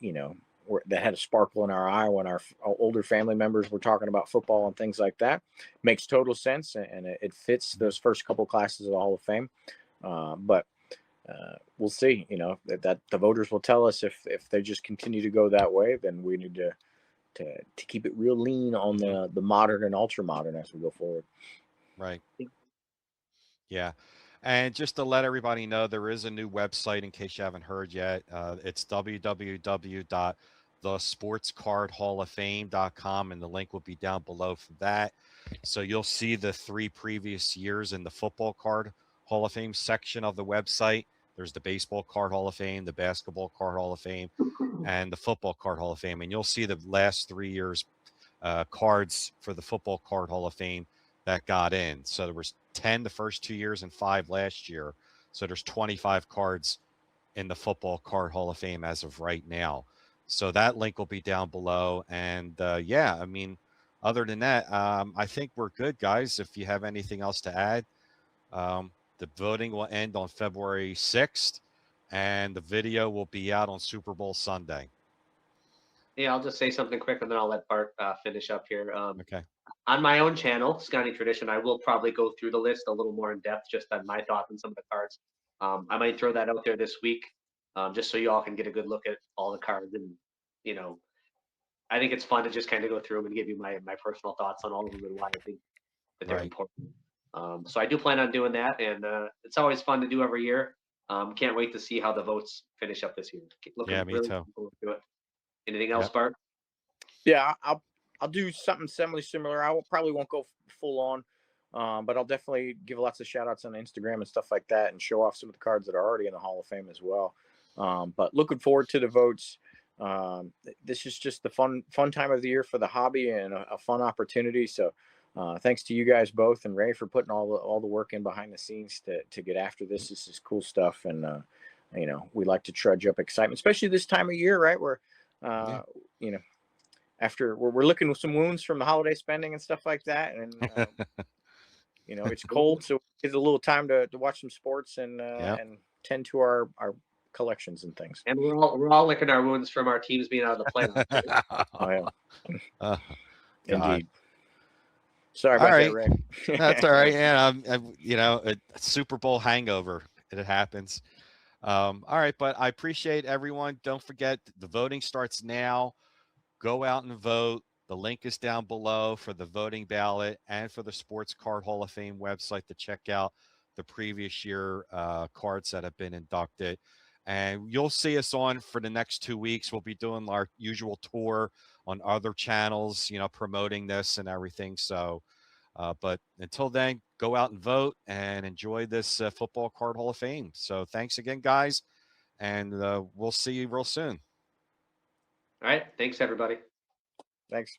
that had a sparkle in our eye when our older family members were talking about football and things like that. Makes total sense, and it fits those first couple classes of the Hall of Fame. But we'll see. That the voters will tell us if they just continue to go that way. Then we need to keep it real lean on the modern and ultra modern as we go forward. Right. Yeah. And just to let everybody know, there is a new website in case you haven't heard yet. It's www.thesportscardhalloffame.com, and the link will be down below for that. So you'll see the 3 previous years in the Football Card Hall of Fame section of the website. There's the Baseball Card Hall of Fame, the Basketball Card Hall of Fame, and the Football Card Hall of Fame. And you'll see the last 3 years cards for the Football Card Hall of Fame that got in. So there was 10 the first 2 years and 5 last year. So there's 25 cards in the Football Card Hall of Fame as of right now. So that link will be down below. And yeah, I mean, other than that, I think we're good, guys. If you have anything else to add, the voting will end on February 6th, and the video will be out on Super Bowl Sunday. Yeah, I'll just say something quick and then I'll let Bart finish up here. Okay. On my own channel, Sconnie Tradition, I will probably go through the list a little more in depth, just on my thoughts on some of the cards. I might throw that out there this week, just so you all can get a good look at all the cards. And, I think it's fun to just kind of go through them and give you my personal thoughts on all of them and why I think that they're Right. important. So I do plan on doing that, and it's always fun to do every year. Can't wait to see how the votes finish up this year. Yeah, Looking me really too. forward to it. Anything else, Yep. Bart? Yeah, I'll do something similar. Probably won't go full on, but I'll definitely give lots of shout outs on Instagram and stuff like that, and show off some of the cards that are already in the Hall of Fame as well. But looking forward to the votes. This is just the fun time of the year for the hobby, and a fun opportunity. So thanks to you guys both, and Ray, for putting all the work in behind the scenes to get after this. This is cool stuff, and we like to trudge up excitement, especially this time of year, right? Where Yeah. you know after we're looking with some wounds from the holiday spending and stuff like that, and it's cold, so it gives a little time to watch some sports, Yeah. and tend to our collections and things. And we're all licking our wounds from our teams being out of the playoffs. Right? Oh yeah, Oh, God. indeed. Sorry All about that, right. Ray. That's all right. Yeah. A Super Bowl hangover. It happens. All right. But I appreciate everyone. Don't forget the voting starts now. Go out and vote. The link is down below for the voting ballot and for the Sports Card Hall of Fame website to check out the previous year cards that have been inducted. And you'll see us on for the next 2 weeks. We'll be doing our usual tour on other channels, promoting this and everything. So, but until then, go out and vote and enjoy this Football Card Hall of Fame. So thanks again, guys. And we'll see you real soon. All right. Thanks, everybody. Thanks.